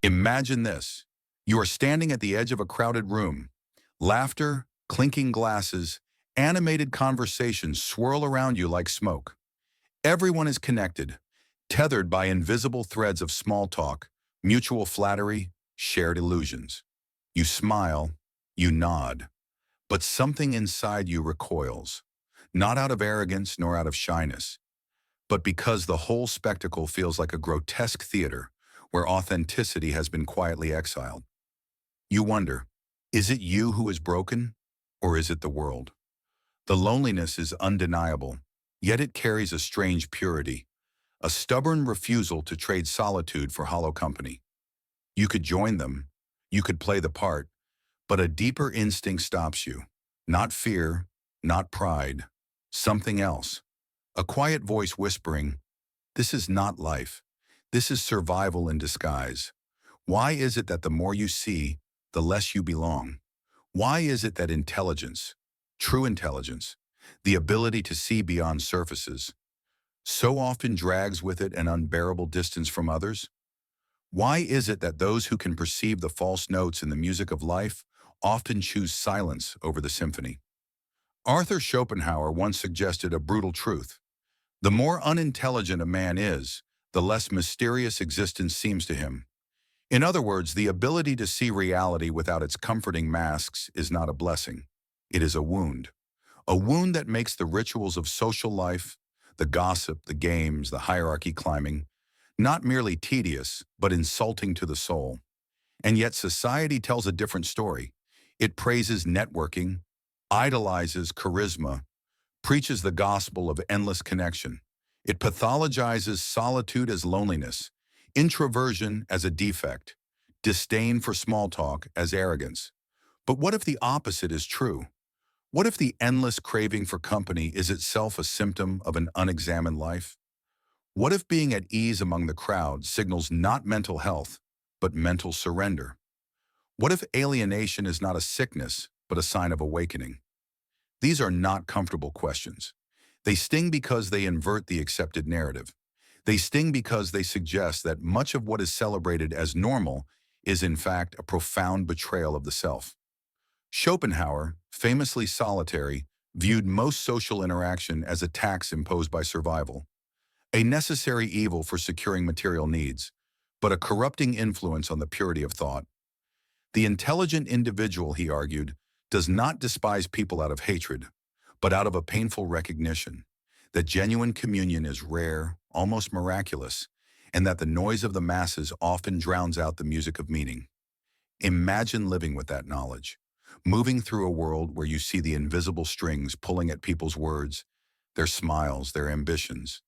Imagine this. You are standing at the edge of a crowded room. Laughter, clinking glasses, animated conversations swirl around you like smoke. Everyone is connected, tethered by invisible threads of small talk, mutual flattery, shared illusions. You smile, you nod, but something inside you recoils, not out of arrogance nor out of shyness, but because the whole spectacle feels like a grotesque theater where authenticity has been quietly exiled. You wonder, is it you who is broken, or is it the world? The loneliness is undeniable, yet it carries a strange purity, a stubborn refusal to trade solitude for hollow company. You could join them, you could play the part, but a deeper instinct stops you. Not fear, not pride, something else. A quiet voice whispering, "This is not life. This is survival in disguise." Why is it that the more you see, the less you belong? Why is it that intelligence, true intelligence, the ability to see beyond surfaces, so often drags with it an unbearable distance from others? Why is it that those who can perceive the false notes in the music of life often choose silence over the symphony? Arthur Schopenhauer once suggested a brutal truth. The more unintelligent a man is, the less mysterious existence seems to him. In other words, the ability to see reality without its comforting masks is not a blessing. It is a wound. A wound that makes the rituals of social life, the gossip, the games, the hierarchy climbing, not merely tedious, but insulting to the soul. And yet society tells a different story. It praises networking, idolizes charisma, preaches the gospel of endless connection. It pathologizes solitude as loneliness, introversion as a defect, disdain for small talk as arrogance. But what if the opposite is true? What if the endless craving for company is itself a symptom of an unexamined life? What if being at ease among the crowd signals not mental health, but mental surrender? What if alienation is not a sickness, but a sign of awakening? These are not comfortable questions. They sting because they invert the accepted narrative. They sting because they suggest that much of what is celebrated as normal is in fact a profound betrayal of the self. Schopenhauer, famously solitary, viewed most social interaction as a tax imposed by survival, a necessary evil for securing material needs, but a corrupting influence on the purity of thought. The intelligent individual, he argued, does not despise people out of hatred, but out of a painful recognition that genuine communion is rare, almost miraculous, and that the noise of the masses often drowns out the music of meaning. Imagine living with that knowledge, moving through a world where you see the invisible strings pulling at people's words, their smiles, their ambitions,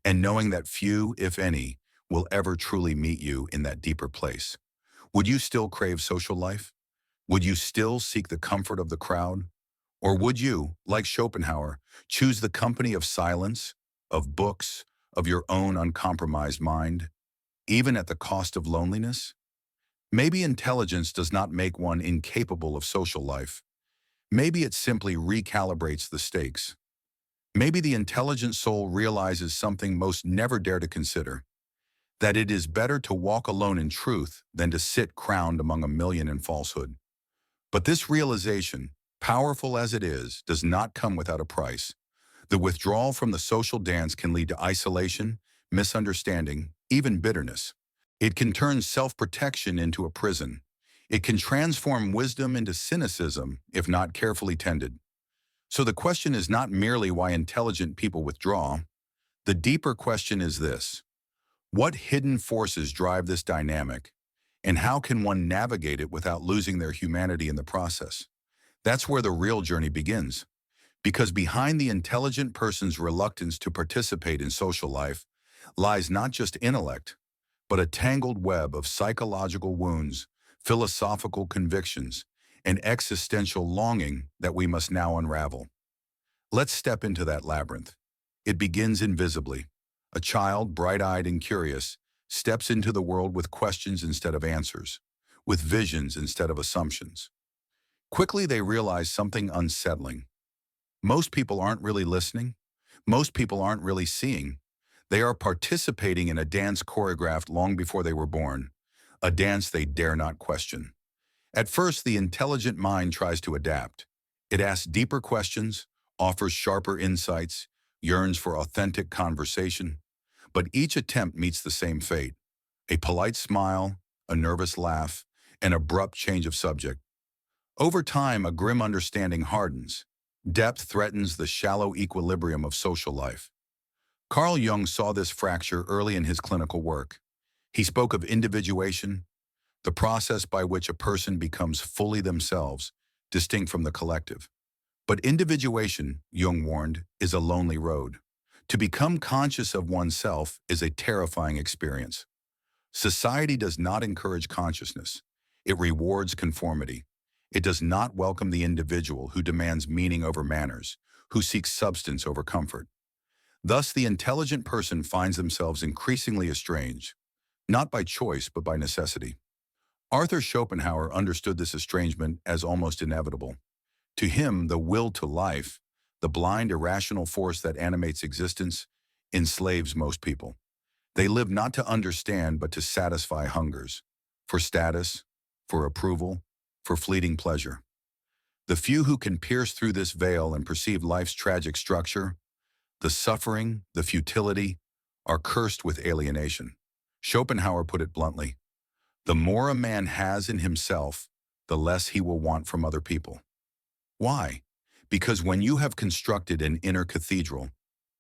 and knowing that few, if any, will ever truly meet you in that deeper place. Would you still crave social life? Would you still seek the comfort of the crowd? Or would you, like Schopenhauer, choose the company of silence, of books, of your own uncompromised mind, even at the cost of loneliness? Maybe intelligence does not make one incapable of social life. Maybe it simply recalibrates the stakes. Maybe the intelligent soul realizes something most never dare to consider, that it is better to walk alone in truth than to sit crowned among a million in falsehood. But this realization, powerful as it is, does not come without a price. The withdrawal from the social dance can lead to isolation, misunderstanding, even bitterness. It can turn self-protection into a prison. It can transform wisdom into cynicism if not carefully tended. So the question is not merely why intelligent people withdraw. The deeper question is this: what hidden forces drive this dynamic, and how can one navigate it without losing their humanity in the process? That's where the real journey begins. Because behind the intelligent person's reluctance to participate in social life lies not just intellect, but a tangled web of psychological wounds, philosophical convictions, and existential longing that we must now unravel. Let's step into that labyrinth. It begins invisibly. A child, bright-eyed and curious, steps into the world with questions instead of answers, with visions instead of assumptions. Quickly they realize something unsettling. Most people aren't really listening. Most people aren't really seeing. They are participating in a dance choreographed long before they were born, a dance they dare not question. At first, the intelligent mind tries to adapt. It asks deeper questions, offers sharper insights, yearns for authentic conversation. But each attempt meets the same fate: a polite smile, a nervous laugh, an abrupt change of subject. Over time, a grim understanding hardens. Depth threatens the shallow equilibrium of social life. Carl Jung saw this fracture early in his clinical work. He spoke of individuation, the process by which a person becomes fully themselves, distinct from the collective. But individuation, Jung warned, is a lonely road. To become conscious of oneself is a terrifying experience. Society does not encourage consciousness. It rewards conformity. It does not welcome the individual who demands meaning over manners, who seeks substance over comfort. Thus, the intelligent person finds themselves increasingly estranged, not by choice but by necessity. Arthur Schopenhauer understood this estrangement as almost inevitable. To him, the will to life, the blind, irrational force that animates existence, enslaves most people. They live not to understand but to satisfy hungers, for status, for approval, for fleeting pleasure. The few who can pierce through this veil and perceive life's tragic structure, the suffering, the futility, are cursed with alienation. Schopenhauer put it bluntly: the more a man has in himself, the less he will want from other people. Why? Because when you have constructed an inner cathedral,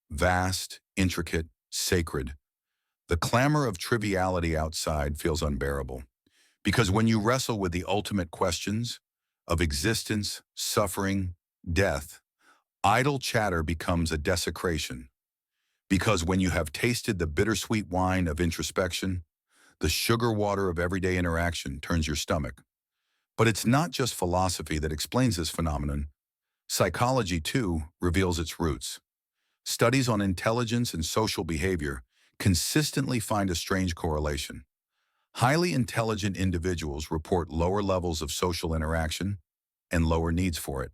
vast, intricate, sacred, the clamor of triviality outside feels unbearable. Because when you wrestle with the ultimate questions of existence, suffering, death, idle chatter becomes a desecration. Because when you have tasted the bittersweet wine of introspection, the sugar water of everyday interaction turns your stomach. But it's not just philosophy that explains this phenomenon. Psychology, too, reveals its roots. Studies on intelligence and social behavior consistently find a strange correlation. Highly intelligent individuals report lower levels of social interaction and lower needs for it.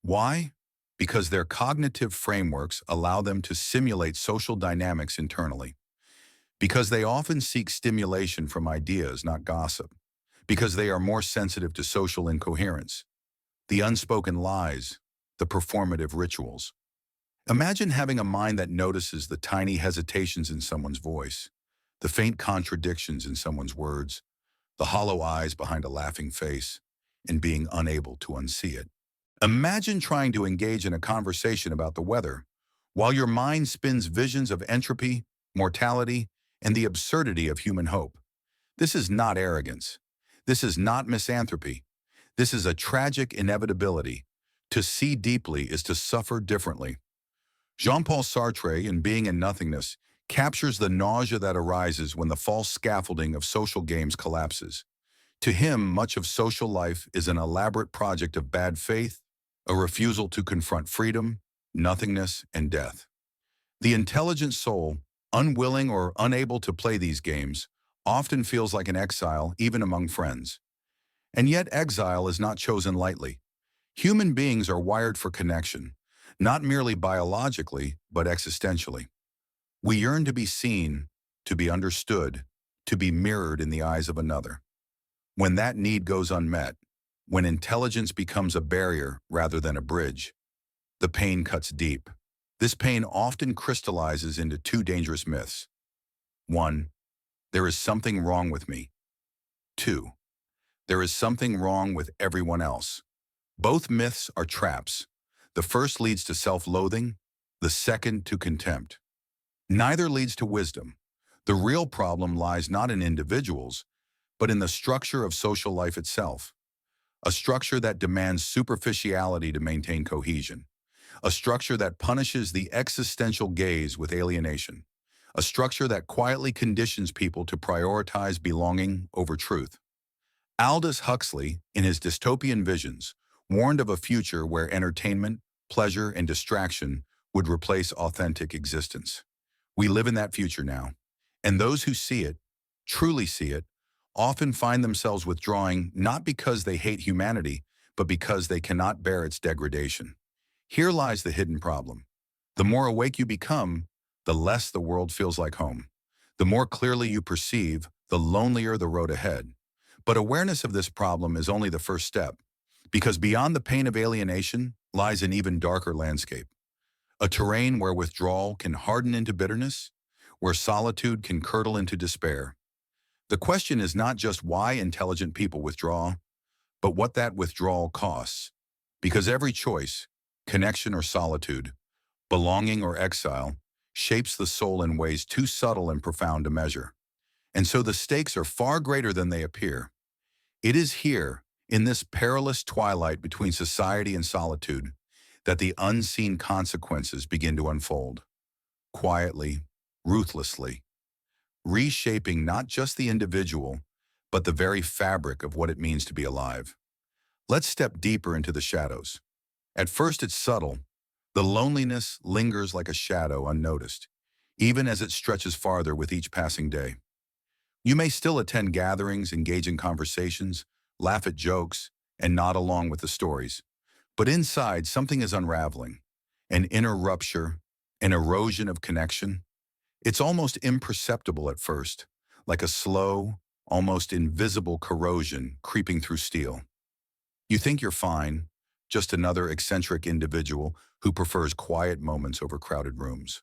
Why? Because their cognitive frameworks allow them to simulate social dynamics internally. Because they often seek stimulation from ideas, not gossip. Because they are more sensitive to social incoherence, the unspoken lies, the performative rituals. Imagine having a mind that notices the tiny hesitations in someone's voice, the faint contradictions in someone's words, the hollow eyes behind a laughing face, and being unable to unsee it. Imagine trying to engage in a conversation about the weather, while your mind spins visions of entropy, mortality, and the absurdity of human hope. This is not arrogance. This is not misanthropy. This is a tragic inevitability. To see deeply is to suffer differently. Jean-Paul Sartre, in Being and Nothingness, captures the nausea that arises when the false scaffolding of social games collapses. To him, much of social life is an elaborate project of bad faith, a refusal to confront freedom, nothingness, and death. The intelligent soul, unwilling or unable to play these games, often feels like an exile even among friends. And yet exile is not chosen lightly. Human beings are wired for connection, not merely biologically, but existentially. We yearn to be seen, to be understood, to be mirrored in the eyes of another. When that need goes unmet, when intelligence becomes a barrier rather than a bridge, the pain cuts deep. This pain often crystallizes into two dangerous myths. 1. There is something wrong with me. 2. There is something wrong with everyone else. Both myths are traps. The first leads to self-loathing, the second to contempt. Neither leads to wisdom. The real problem lies not in individuals, but in the structure of social life itself. A structure that demands superficiality to maintain cohesion. A structure that punishes the existential gaze with alienation. A structure that quietly conditions people to prioritize belonging over truth. Aldous Huxley, in his dystopian visions, warned of a future where entertainment, pleasure, and distraction would replace authentic existence. We live in that future now, and those who see it, truly see it, often find themselves withdrawing not because they hate humanity, but because they cannot bear its degradation. Here lies the hidden problem. The more awake you become, the less the world feels like home. The more clearly you perceive, the lonelier the road ahead. But awareness of this problem is only the first step, because beyond the pain of alienation lies an even darker landscape, a terrain where withdrawal can harden into bitterness, where solitude can curdle into despair. The question is not just why intelligent people withdraw, but what that withdrawal costs. Because every choice, connection or solitude, belonging or exile, shapes the soul in ways too subtle and profound to measure. And so the stakes are far greater than they appear. It is here, in this perilous twilight between society and solitude, that the unseen consequences begin to unfold, quietly, ruthlessly, reshaping not just the individual, but the very fabric of what it means to be alive. Let's step deeper into the shadows. At first it's subtle. The loneliness lingers like a shadow unnoticed, even as it stretches farther with each passing day. You may still attend gatherings, engage in conversations, laugh at jokes, and nod along with the stories. But inside, something is unraveling. An inner rupture, an erosion of connection. It's almost imperceptible at first, like a slow, almost invisible corrosion creeping through steel. You think you're fine, just another eccentric individual who prefers quiet moments over crowded rooms.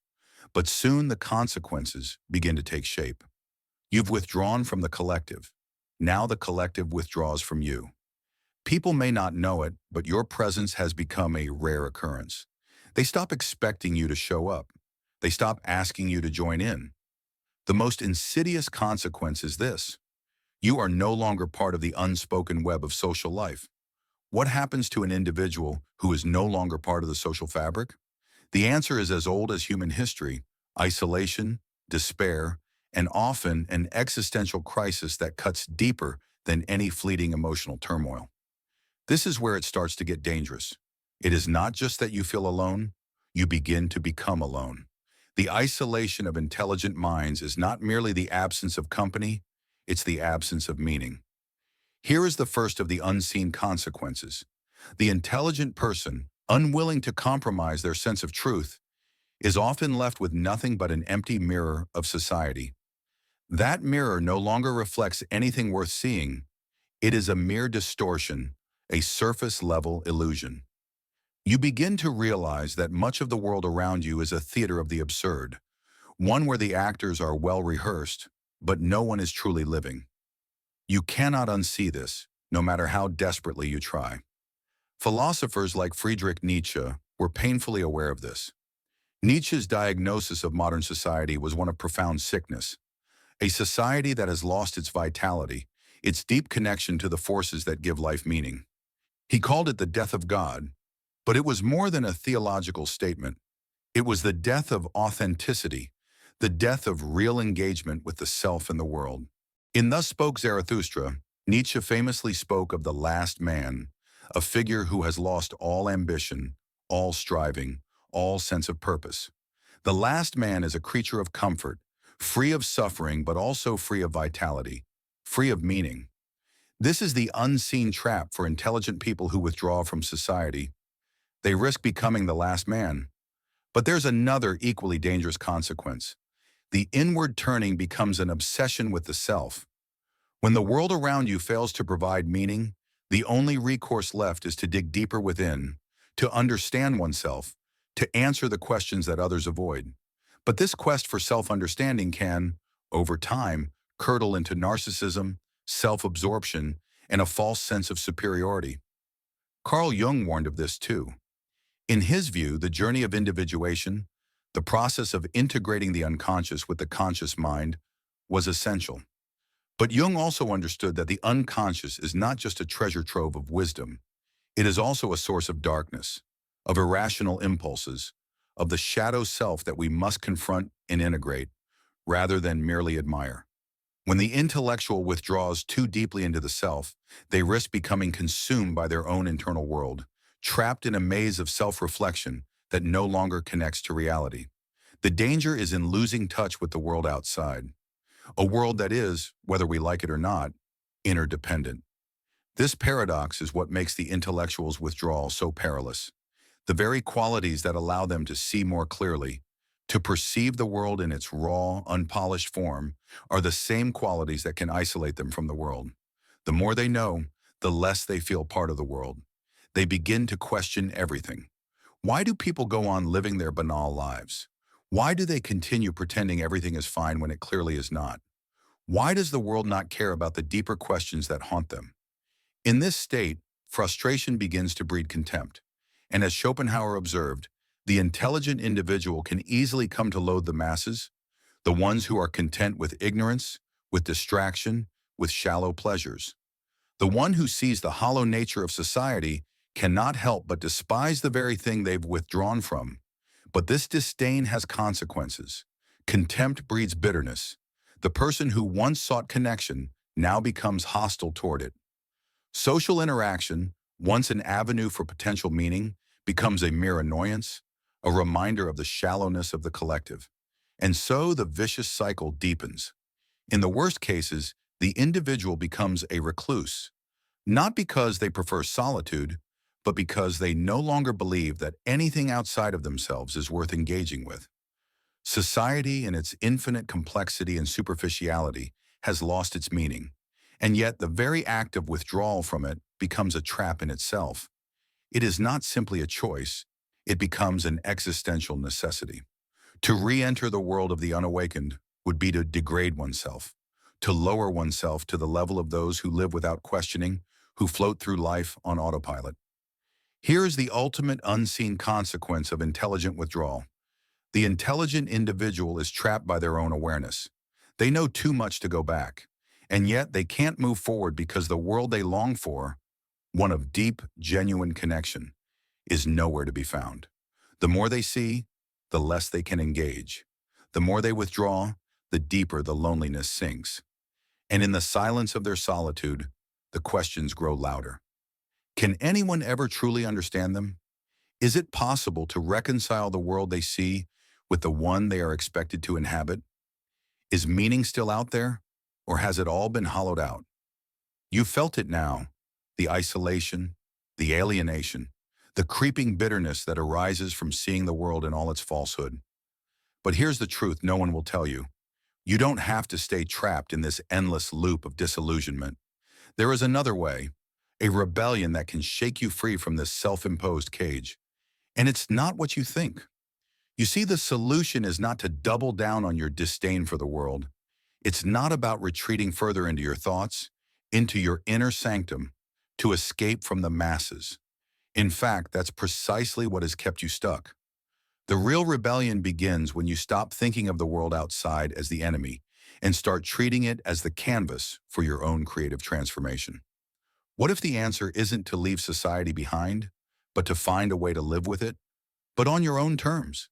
But soon the consequences begin to take shape. You've withdrawn from the collective. Now the collective withdraws from you. People may not know it, but your presence has become a rare occurrence. They stop expecting you to show up. They stop asking you to join in. The most insidious consequence is this: you are no longer part of the unspoken web of social life. What happens to an individual who is no longer part of the social fabric? The answer is as old as human history: isolation, despair, and often an existential crisis that cuts deeper than any fleeting emotional turmoil. This is where it starts to get dangerous. It is not just that you feel alone, you begin to become alone. The isolation of intelligent minds is not merely the absence of company, it's the absence of meaning. Here is the first of the unseen consequences. The intelligent person, unwilling to compromise their sense of truth, is often left with nothing but an empty mirror of society. That mirror no longer reflects anything worth seeing. It is a mere distortion, a surface-level illusion. You begin to realize that much of the world around you is a theater of the absurd, one where the actors are well rehearsed, but no one is truly living. You cannot unsee this, no matter how desperately you try. Philosophers like Friedrich Nietzsche were painfully aware of this. Nietzsche's diagnosis of modern society was one of profound sickness, a society that has lost its vitality, its deep connection to the forces that give life meaning. He called it the death of God, but it was more than a theological statement. It was the death of authenticity, the death of real engagement with the self and the world. In Thus Spoke Zarathustra, Nietzsche famously spoke of the last man, a figure who has lost all ambition, all striving, all sense of purpose. The last man is a creature of comfort, free of suffering but also free of vitality, free of meaning. This is the unseen trap for intelligent people who withdraw from society. They risk becoming the last man. But there's another equally dangerous consequence. The inward turning becomes an obsession with the self. When the world around you fails to provide meaning, the only recourse left is to dig deeper within, to understand oneself, to answer the questions that others avoid. But this quest for self-understanding can, over time, curdle into narcissism, self-absorption, and a false sense of superiority. Carl Jung warned of this too. In his view, the journey of individuation, the process of integrating the unconscious with the conscious mind, was essential. But Jung also understood that the unconscious is not just a treasure trove of wisdom. It is also a source of darkness, of irrational impulses, of the shadow self that we must confront and integrate, rather than merely admire. When the intellectual withdraws too deeply into the self, they risk becoming consumed by their own internal world, trapped in a maze of self-reflection that no longer connects to reality. The danger is in losing touch with the world outside, a world that is, whether we like it or not, interdependent. This paradox is what makes the intellectual's withdrawal so perilous. The very qualities that allow them to see more clearly, To perceive the world in its raw, unpolished form are the same qualities that can isolate them from the world. The more they know, the less they feel part of the world. They begin to question everything. Why do people go on living their banal lives? Why do they continue pretending everything is fine when it clearly is not? Why does the world not care about the deeper questions that haunt them? In this state, frustration begins to breed contempt. And as Schopenhauer observed, the intelligent individual can easily come to loathe the masses, the ones who are content with ignorance, with distraction, with shallow pleasures. The one who sees the hollow nature of society cannot help but despise the very thing they've withdrawn from. But this disdain has consequences. Contempt breeds bitterness. The person who once sought connection now becomes hostile toward it. Social interaction, once an avenue for potential meaning, becomes a mere annoyance, a reminder of the shallowness of the collective. And so the vicious cycle deepens. In the worst cases, the individual becomes a recluse, not because they prefer solitude, but because they no longer believe that anything outside of themselves is worth engaging with. Society, in its infinite complexity and superficiality, has lost its meaning, and yet the very act of withdrawal from it becomes a trap in itself. It is not simply a choice, it becomes an existential necessity. To re-enter the world of the unawakened would be to degrade oneself, to lower oneself to the level of those who live without questioning, who float through life on autopilot. Here is the ultimate unseen consequence of intelligent withdrawal. The intelligent individual is trapped by their own awareness. They know too much to go back, and yet they can't move forward because the world they long for, one of deep, genuine connection, is nowhere to be found. The more they see, the less they can engage. The more they withdraw, the deeper the loneliness sinks. And in the silence of their solitude, the questions grow louder. Can anyone ever truly understand them? Is it possible to reconcile the world they see with the one they are expected to inhabit? Is meaning still out there, or has it all been hollowed out? You felt it now, the isolation, the alienation, the creeping bitterness that arises from seeing the world in all its falsehood. But here's the truth no one will tell you. You don't have to stay trapped in this endless loop of disillusionment. There is another way, a rebellion that can shake you free from this self-imposed cage. And it's not what you think. You see, the solution is not to double down on your disdain for the world. It's not about retreating further into your thoughts, into your inner sanctum, to escape from the masses. In fact, that's precisely what has kept you stuck. The real rebellion begins when you stop thinking of the world outside as the enemy and start treating it as the canvas for your own creative transformation. What if the answer isn't to leave society behind, but to find a way to live with it, but on your own terms?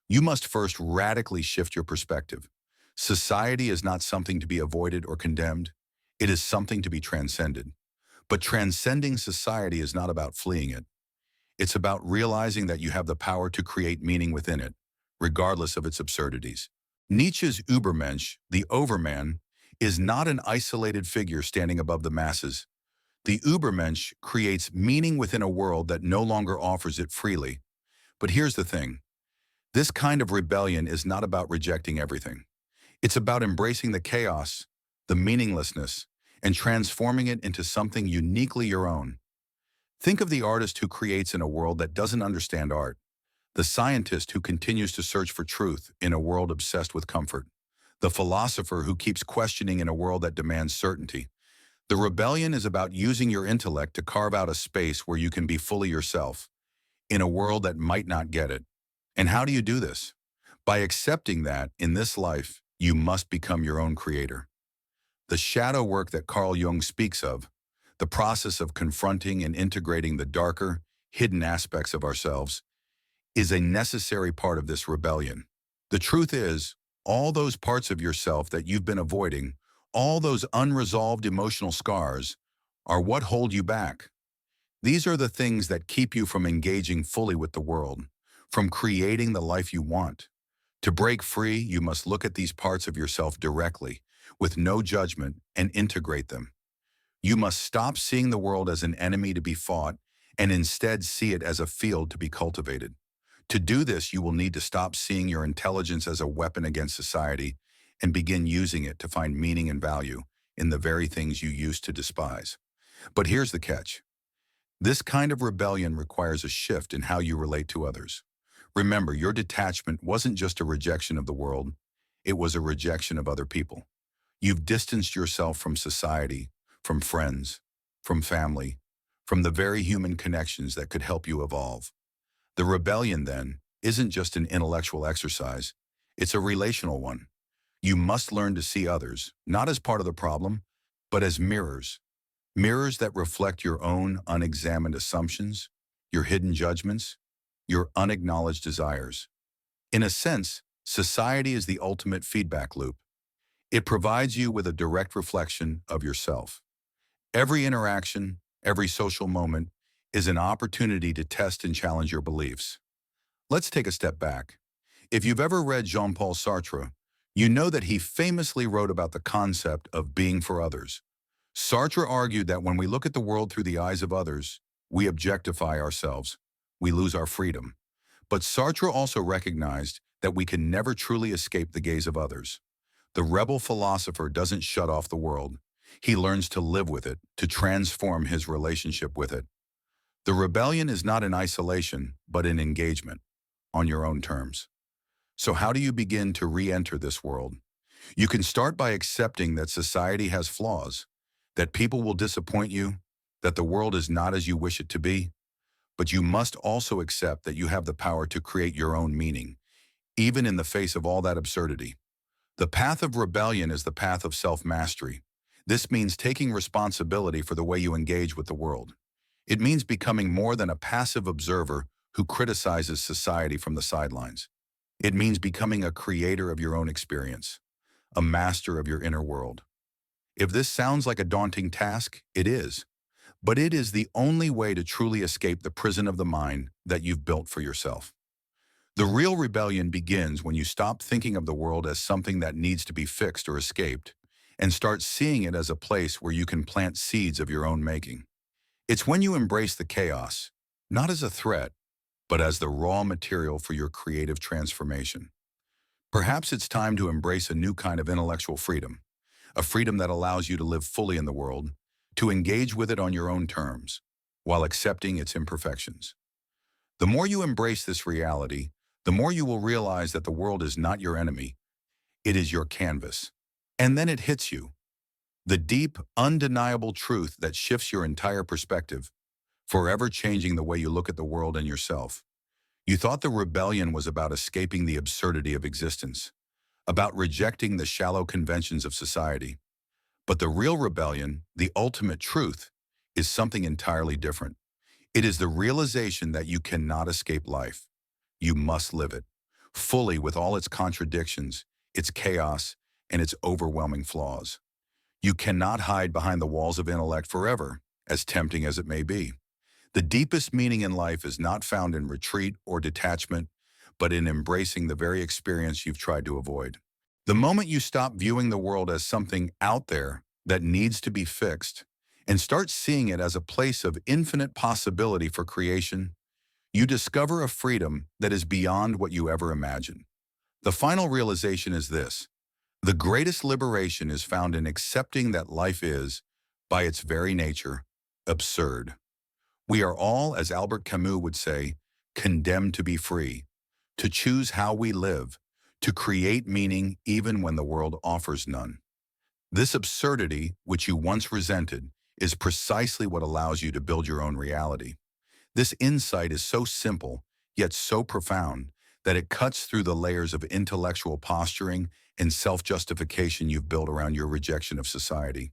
You must first radically shift your perspective. Society is not something to be avoided or condemned. It is something to be transcended. But transcending society is not about fleeing it. It's about realizing that you have the power to create meaning within it, regardless of its absurdities. Nietzsche's Übermensch, the overman, is not an isolated figure standing above the masses. The Übermensch creates meaning within a world that no longer offers it freely. But here's the thing. This kind of rebellion is not about rejecting everything. It's about embracing the chaos, the meaninglessness, and transforming it into something uniquely your own. Think of the artist who creates in a world that doesn't understand art, the scientist who continues to search for truth in a world obsessed with comfort, the philosopher who keeps questioning in a world that demands certainty. The rebellion is about using your intellect to carve out a space where you can be fully yourself, in a world that might not get it. And how do you do this? By accepting that, in this life, you must become your own creator. The shadow work that Carl Jung speaks of, the process of confronting and integrating the darker, hidden aspects of ourselves, is a necessary part of this rebellion. The truth is, all those parts of yourself that you've been avoiding, all those unresolved emotional scars, are what hold you back. These are the things that keep you from engaging fully with the world, from creating the life you want. To break free, you must look at these parts of yourself directly, with no judgment, and integrate them. You must stop seeing the world as an enemy to be fought and instead see it as a field to be cultivated. To do this, you will need to stop seeing your intelligence as a weapon against society and begin using it to find meaning and value in the very things you used to despise. But here's the catch. This kind of rebellion requires a shift in how you relate to others. Remember, your detachment wasn't just a rejection of the world, it was a rejection of other people. You've distanced yourself from society, from friends, from family, from the very human connections that could help you evolve. The rebellion, then, isn't just an intellectual exercise, it's a relational one. You must learn to see others, not as part of the problem, but as mirrors. Mirrors that reflect your own unexamined assumptions, your hidden judgments, your unacknowledged desires. In a sense, society is the ultimate feedback loop. It provides you with a direct reflection of yourself. Every interaction, every social moment is an opportunity to test and challenge your beliefs. Let's take a step back. If you've ever read Jean-Paul Sartre, you know that he famously wrote about the concept of being for others. Sartre argued that when we look at the world through the eyes of others, we objectify ourselves. We lose our freedom. But Sartre also recognized that we can never truly escape the gaze of others. The rebel philosopher doesn't shut off the world. He learns to live with it, to transform his relationship with it. The rebellion is not in isolation, but in engagement, on your own terms. So how do you begin to re-enter this world? You can start by accepting that society has flaws, that people will disappoint you, that the world is not as you wish it to be, but you must also accept that you have the power to create your own meaning, even in the face of all that absurdity. The path of rebellion is the path of self-mastery. This means taking responsibility for the way you engage with the world. It means becoming more than a passive observer who criticizes society from the sidelines. It means becoming a creator of your own experience, a master of your inner world. If this sounds like a daunting task, it is. But it is the only way to truly escape the prison of the mind that you've built for yourself. The real rebellion begins when you stop thinking of the world as something that needs to be fixed or escaped, and start seeing it as a place where you can plant seeds of your own making. It's when you embrace the chaos, not as a threat, but as the raw material for your creative transformation. Perhaps it's time to embrace a new kind of intellectual freedom, a freedom that allows you to live fully in the world, to engage with it on your own terms, while accepting its imperfections. The more you embrace this reality, the more you will realize that the world is not your enemy, it is your canvas. And then it hits you. The deep, undeniable truth that shifts your entire perspective, forever changing the way you look at the world and yourself. You thought the rebellion was about escaping the absurdity of existence, about rejecting the shallow conventions of society. But the real rebellion, the ultimate truth, is something entirely different. It is the realization that you cannot escape life. You must live it, fully with all its contradictions, its chaos, and its overwhelming flaws. You cannot hide behind the walls of intellect forever, as tempting as it may be. The deepest meaning in life is not found in retreat or detachment, but in embracing the very experience you've tried to avoid. The moment you stop viewing the world as something out there that needs to be fixed, and start seeing it as a place of infinite possibility for creation, you discover a freedom that is beyond what you ever imagined. The final realization is this: the greatest liberation is found in accepting that life is, by its very nature, absurd. We are all, as Albert Camus would say, condemned to be free, to choose how we live, to create meaning even when the world offers none. This absurdity, which you once resented, is precisely what allows you to build your own reality. This insight is so simple, yet so profound, that it cuts through the layers of intellectual posturing and self-justification you've built around your rejection of society.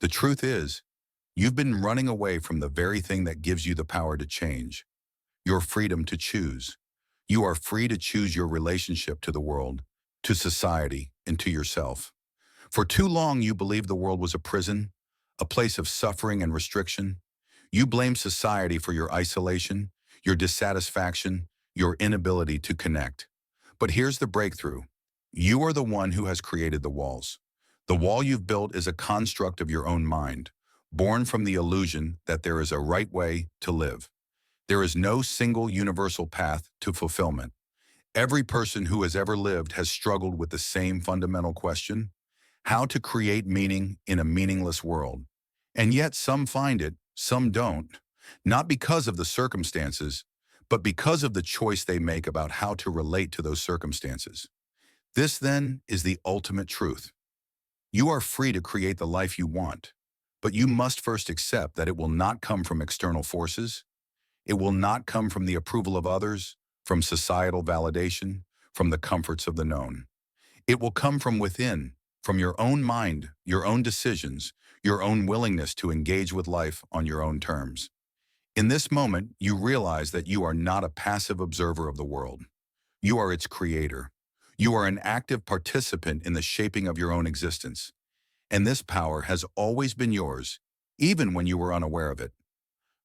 The truth is, you've been running away from the very thing that gives you the power to change, your freedom to choose. You are free to choose your relationship to the world, to society, and to yourself. For too long, you believed the world was a prison, a place of suffering and restriction. You blamed society for your isolation, your dissatisfaction, your inability to connect. But here's the breakthrough. You are the one who has created the walls. The wall you've built is a construct of your own mind, born from the illusion that there is a right way to live. There is no single universal path to fulfillment. Every person who has ever lived has struggled with the same fundamental question: how to create meaning in a meaningless world. And yet some find it, some don't, not because of the circumstances, but because of the choice they make about how to relate to those circumstances. This, then, is the ultimate truth. You are free to create the life you want, but you must first accept that it will not come from external forces. It will not come from the approval of others, from societal validation, from the comforts of the known. It will come from within, from your own mind, your own decisions, your own willingness to engage with life on your own terms. In this moment, you realize that you are not a passive observer of the world. You are its creator. You are an active participant in the shaping of your own existence. And this power has always been yours, even when you were unaware of it.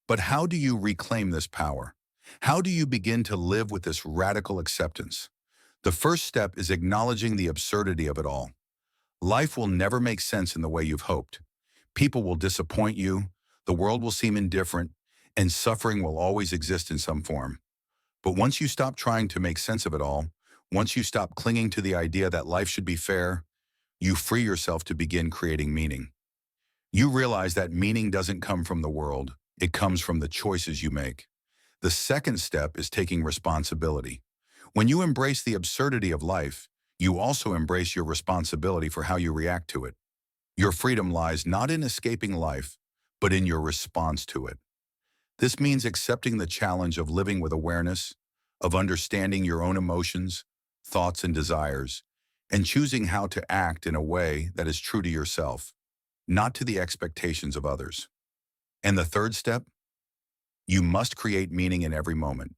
But how do you reclaim this power? How do you begin to live with this radical acceptance? The first step is acknowledging the absurdity of it all. Life will never make sense in the way you've hoped. People will disappoint you, the world will seem indifferent, and suffering will always exist in some form. But once you stop trying to make sense of it all, once you stop clinging to the idea that life should be fair, you free yourself to begin creating meaning. You realize that meaning doesn't come from the world, it comes from the choices you make. The second step is taking responsibility. When you embrace the absurdity of life, you also embrace your responsibility for how you react to it. Your freedom lies not in escaping life, but in your response to it. This means accepting the challenge of living with awareness, of understanding your own emotions, thoughts, and desires, and choosing how to act in a way that is true to yourself, not to the expectations of others. And the third step? You must create meaning in every moment.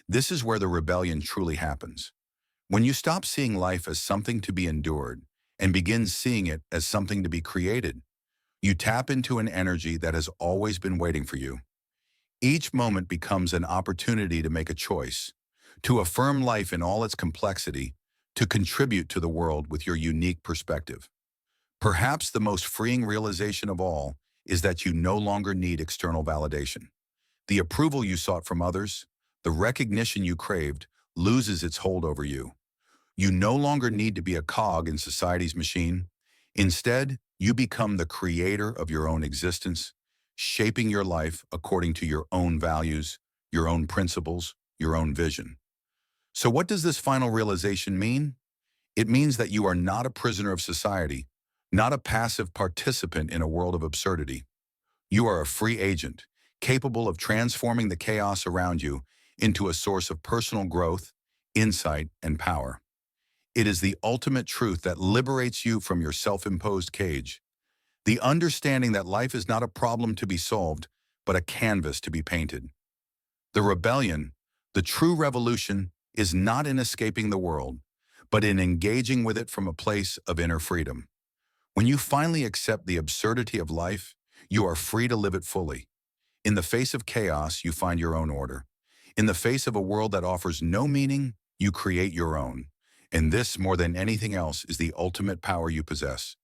This is where the rebellion truly happens. When you stop seeing life as something to be endured and begin seeing it as something to be created, you tap into an energy that has always been waiting for you. Each moment becomes an opportunity to make a choice, to affirm life in all its complexity, to contribute to the world with your unique perspective. Perhaps the most freeing realization of all is that you no longer need external validation. The approval you sought from others, the recognition you craved, loses its hold over you. You no longer need to be a cog in society's machine. Instead, you become the creator of your own existence, shaping your life according to your own values, your own principles, your own vision. So what does this final realization mean? It means that you are not a prisoner of society, not a passive participant in a world of absurdity. You are a free agent, capable of transforming the chaos around you into a source of personal growth, insight, and power. It is the ultimate truth that liberates you from your self-imposed cage. The understanding that life is not a problem to be solved, but a canvas to be painted. The rebellion, the true revolution, is not in escaping the world, but in engaging with it from a place of inner freedom. When you finally accept the absurdity of life, you are free to live it fully. In the face of chaos, you find your own order. In the face of a world that offers no meaning, you create your own. And this, more than anything else, is the ultimate power you possess.